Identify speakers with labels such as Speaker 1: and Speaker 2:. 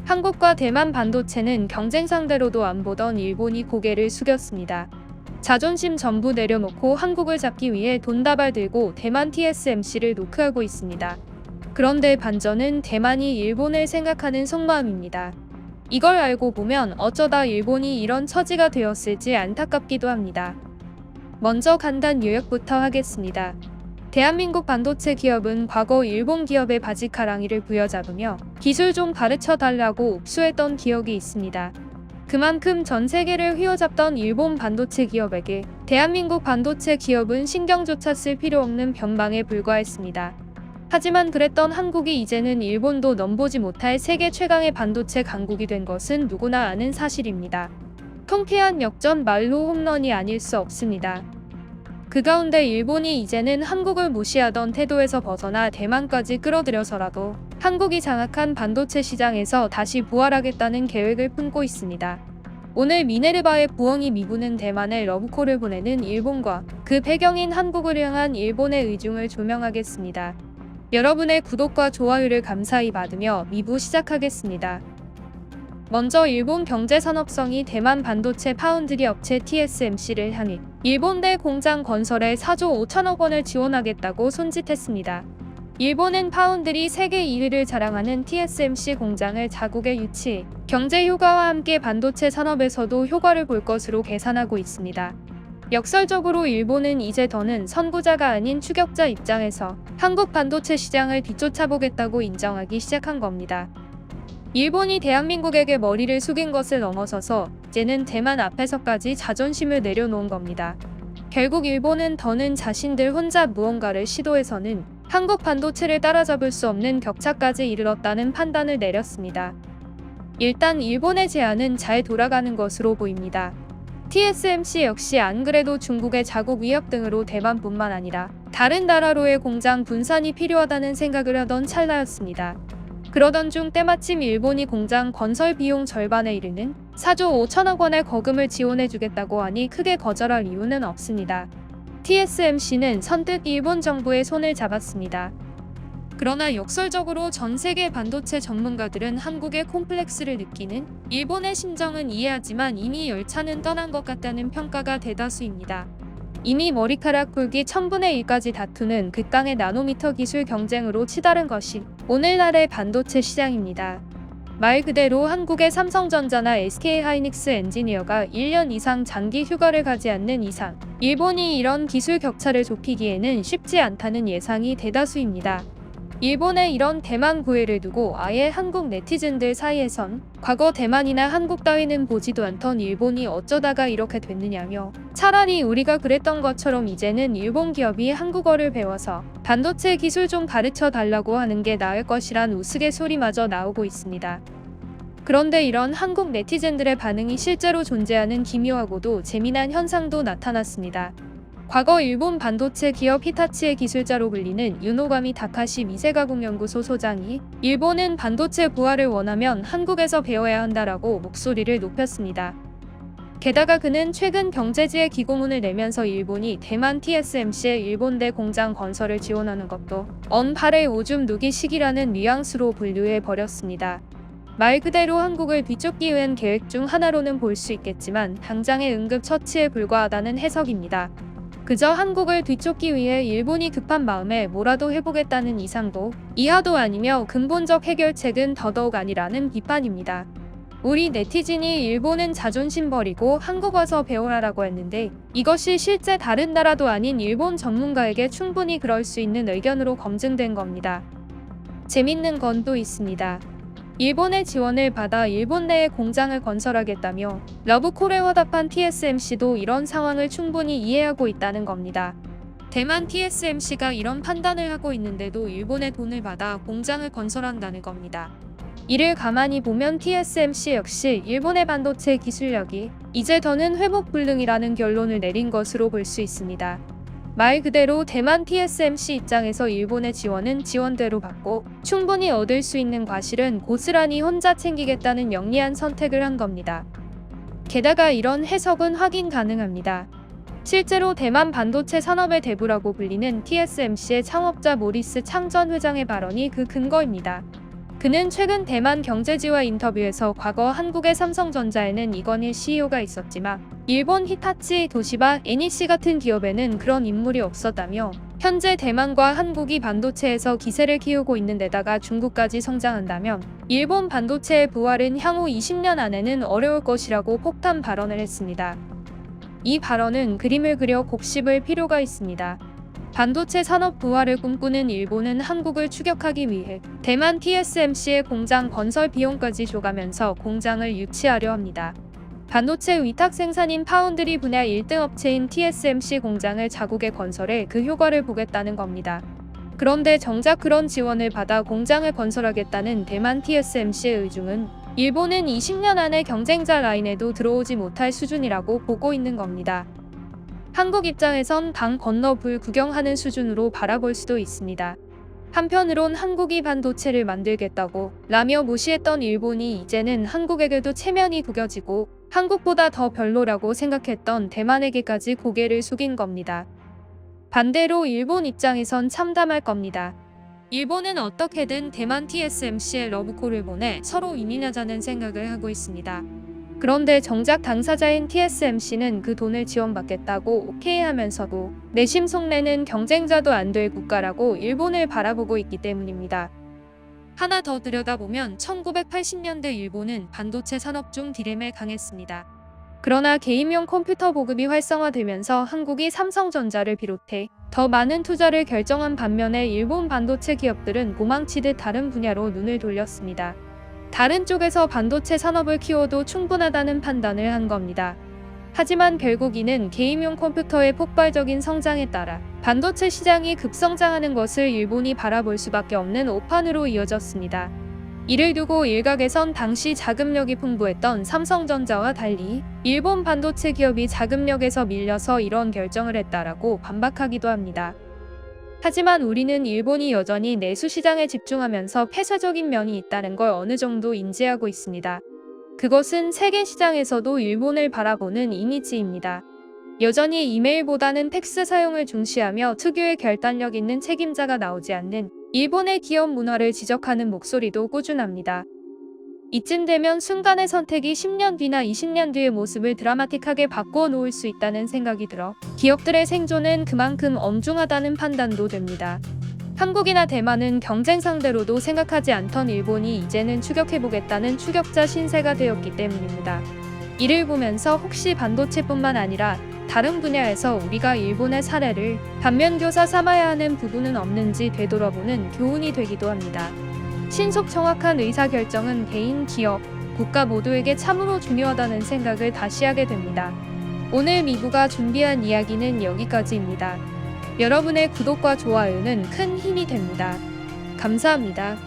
Speaker 1: 한국과 대만 반도체는 경쟁 상대로도 안 보던 일본이 고개를 숙였습니다. 자존심 전부 내려놓고 한국을 잡기 위해 돈다발 들고 대만 TSMC를 노크하고 있습니다. 그런데 반전은 대만이 일본을 생각하는 속마음입니다. 이걸 알고 보면 어쩌다 일본이 이런 처지가 되었을지 안타깝기도 합니다. 먼저 간단 요약부터 하겠습니다. 대한민국 반도체 기업은 과거 일본 기업의 바지가랑이를 부여잡으며 기술 좀 가르쳐 달라고 옥수했던 기억이 있습니다. 그만큼 전 세계를 휘어잡던 일본 반도체 기업에게 대한민국 반도체 기업은 신경조차 쓸 필요 없는 변방에 불과했습니다. 하지만 그랬던 한국이 이제는 일본도 넘보지 못할 세계 최강의 반도체 강국이 된 것은 누구나 아는 사실입니다. 통쾌한 역전 말로 홈런이 아닐 수 없습니다. 그 가운데 일본이 이제는 한국을 무시하던 태도에서 벗어나 대만까지 끌어들여서라도 한국이 장악한 반도체 시장에서 다시 부활하겠다는 계획을 품고 있습니다. 오늘 미네르바의 부엉이 미부는 대만에 러브콜을 보내는 일본과 그 배경인 한국을 향한 일본의 의중을 조명하겠습니다. 여러분의 구독과 좋아요를 감사히 받으며 미부 시작하겠습니다. 먼저 일본 경제산업성이 대만 반도체 파운드리 업체 TSMC를 향해 일본 내 공장 건설에 4조 5천억 원을 지원하겠다고 손짓했습니다. 일본은 파운드리 세계 1위를 자랑하는 TSMC 공장을 자국에 유치해 경제 효과와 함께 반도체 산업에서도 효과를 볼 것으로 계산하고 있습니다. 역설적으로 일본은 이제 더는 선구자가 아닌 추격자 입장에서 한국 반도체 시장을 뒤쫓아보겠다고 인정하기 시작한 겁니다. 일본이 대한민국에게 머리를 숙인 것을 넘어서서 이제는 대만 앞에서까지 자존심을 내려놓은 겁니다. 결국 일본은 더는 자신들 혼자 무언가를 시도해서는 한국 반도체를 따라잡을 수 없는 격차까지 이르렀다는 판단을 내렸습니다. 일단 일본의 제안은 잘 돌아가는 것으로 보입니다. TSMC 역시 안 그래도 중국의 자국 위협 등으로 대만뿐만 아니라 다른 나라로의 공장 분산이 필요하다는 생각을 하던 찰나였습니다. 그러던 중 때마침 일본이 공장 건설 비용 절반에 이르는 4조 5천억 원의 거금을 지원해주겠다고 하니 크게 거절할 이유는 없습니다. TSMC는 선뜻 일본 정부의 손을 잡았습니다. 그러나 역설적으로 전 세계 반도체 전문가들은 한국의 콤플렉스를 느끼는 일본의 심정은 이해하지만 이미 열차는 떠난 것 같다는 평가가 대다수입니다. 이미 머리카락 굵기 1000분의 1까지 다투는 극강의 나노미터 기술 경쟁으로 치달은 것이 오늘날의 반도체 시장입니다. 말 그대로 한국의 삼성전자나 SK하이닉스 엔지니어가 1년 이상 장기 휴가를 가지 않는 이상 일본이 이런 기술 격차를 좁히기에는 쉽지 않다는 예상이 대다수입니다. 일본의 이런 대만 구애를 두고 아예 한국 네티즌들 사이에선 과거 대만이나 한국 따위는 보지도 않던 일본이 어쩌다가 이렇게 됐느냐며 차라리 우리가 그랬던 것처럼 이제는 일본 기업이 한국어를 배워서 반도체 기술 좀 가르쳐 달라고 하는 게 나을 것이란 우스갯소리마저 나오고 있습니다. 그런데 이런 한국 네티즌들의 반응이 실제로 존재하는 기묘하고도 재미난 현상도 나타났습니다. 과거 일본 반도체 기업 히타치의 기술자로 불리는 유노가미 다카시 미세가공연구소 소장이 일본은 반도체 부활을 원하면 한국에서 배워야 한다라고 목소리를 높였습니다. 게다가 그는 최근 경제지에 기고문을 내면서 일본이 대만 TSMC의 일본 내 공장 건설을 지원하는 것도 언팔의 오줌 누기 시기라는 뉘앙스로 분류해버렸습니다. 말 그대로 한국을 뒤쫓기 위한 계획 중 하나로는 볼 수 있겠지만 당장의 응급처치에 불과하다는 해석입니다. 그저 한국을 뒤쫓기 위해 일본이 급한 마음에 뭐라도 해보겠다는 이상도 이하도 아니며 근본적 해결책은 더더욱 아니라는 비판입니다. 우리 네티즌이 일본은 자존심 버리고 한국 와서 배워라라고 했는데 이것이 실제 다른 나라도 아닌 일본 전문가에게 충분히 그럴 수 있는 의견으로 검증된 겁니다. 재밌는 건 또 있습니다. 일본의 지원을 받아 일본 내에 공장을 건설하겠다며 러브콜에 화답한 TSMC도 이런 상황을 충분히 이해하고 있다는 겁니다. 대만 TSMC가 이런 판단을 하고 있는데도 일본의 돈을 받아 공장을 건설한다는 겁니다. 이를 가만히 보면 TSMC 역시 일본의 반도체 기술력이 이제 더는 회복 불능이라는 결론을 내린 것으로 볼 수 있습니다. 말 그대로 대만 TSMC 입장에서 일본의 지원은 지원대로 받고 충분히 얻을 수 있는 과실은 고스란히 혼자 챙기겠다는 영리한 선택을 한 겁니다. 게다가 이런 해석은 확인 가능합니다. 실제로 대만 반도체 산업의 대부라고 불리는 TSMC의 창업자 모리스 창 전 회장의 발언이 그 근거입니다. 그는 최근 대만 경제지와 인터뷰에서 과거 한국의 삼성전자에는 이건희 CEO가 있었지만 일본 히타치, 도시바, NEC 같은 기업에는 그런 인물이 없었다며 현재 대만과 한국이 반도체에서 기세를 키우고 있는 데다가 중국까지 성장한다면 일본 반도체의 부활은 향후 20년 안에는 어려울 것이라고 폭탄 발언을 했습니다. 이 발언은 그림을 그려 곱씹을 필요가 있습니다. 반도체 산업 부활을 꿈꾸는 일본은 한국을 추격하기 위해 대만 TSMC의 공장 건설 비용까지 줘가면서 공장을 유치하려 합니다. 반도체 위탁 생산인 파운드리 분야 1등 업체인 TSMC 공장을 자국에 건설해 그 효과를 보겠다는 겁니다. 그런데 정작 그런 지원을 받아 공장을 건설하겠다는 대만 TSMC의 의중은 일본은 20년 안에 경쟁자 라인에도 들어오지 못할 수준이라고 보고 있는 겁니다. 한국 입장에선 강 건너 불 구경하는 수준으로 바라볼 수도 있습니다. 한편으론 한국이 반도체를 만들겠다고 라며 무시했던 일본이 이제는 한국에게도 체면이 구겨지고 한국보다 더 별로라고 생각했던 대만에게까지 고개를 숙인 겁니다. 반대로 일본 입장에선 참담할 겁니다. 일본은 어떻게든 대만 TSMC에 러브콜을 보내 서로 윈윈하자는 생각을 하고 있습니다. 그런데 정작 당사자인 TSMC는 그 돈을 지원받겠다고 오케이 하면서도 내심 속내는 경쟁자도 안 될 국가라고 일본을 바라보고 있기 때문입니다. 하나 더 들여다보면 1980년대 일본은 반도체 산업 중 디램에 강했습니다. 그러나 개인용 컴퓨터 보급이 활성화되면서 한국이 삼성전자를 비롯해 더 많은 투자를 결정한 반면에 일본 반도체 기업들은 도망치듯 다른 분야로 눈을 돌렸습니다. 다른 쪽에서 반도체 산업을 키워도 충분하다는 판단을 한 겁니다. 하지만 결국 이는 개인용 컴퓨터의 폭발적인 성장에 따라 반도체 시장이 급성장하는 것을 일본이 바라볼 수밖에 없는 오판으로 이어졌습니다. 이를 두고 일각에선 당시 자금력이 풍부했던 삼성전자와 달리 일본 반도체 기업이 자금력에서 밀려서 이런 결정을 했다라고 반박하기도 합니다. 하지만 우리는 일본이 여전히 내수 시장에 집중하면서 폐쇄적인 면이 있다는 걸 어느 정도 인지하고 있습니다. 그것은 세계 시장에서도 일본을 바라보는 이미지입니다. 여전히 이메일보다는 팩스 사용을 중시하며 특유의 결단력 있는 책임자가 나오지 않는 일본의 기업 문화를 지적하는 목소리도 꾸준합니다. 이쯤 되면 순간의 선택이 10년 뒤나 20년 뒤의 모습을 드라마틱하게 바꾸어 놓을 수 있다는 생각이 들어 기업들의 생존은 그만큼 엄중하다는 판단도 됩니다. 한국이나 대만은 경쟁 상대로도 생각하지 않던 일본이 이제는 추격해보겠다는 추격자 신세가 되었기 때문입니다. 이를 보면서 혹시 반도체뿐만 아니라 다른 분야에서 우리가 일본의 사례를 반면교사 삼아야 하는 부분은 없는지 되돌아보는 교훈이 되기도 합니다. 신속 정확한 의사결정은 개인, 기업, 국가 모두에게 참으로 중요하다는 생각을 다시 하게 됩니다. 오늘 미부가 준비한 이야기는 여기까지입니다. 여러분의 구독과 좋아요는 큰 힘이 됩니다. 감사합니다.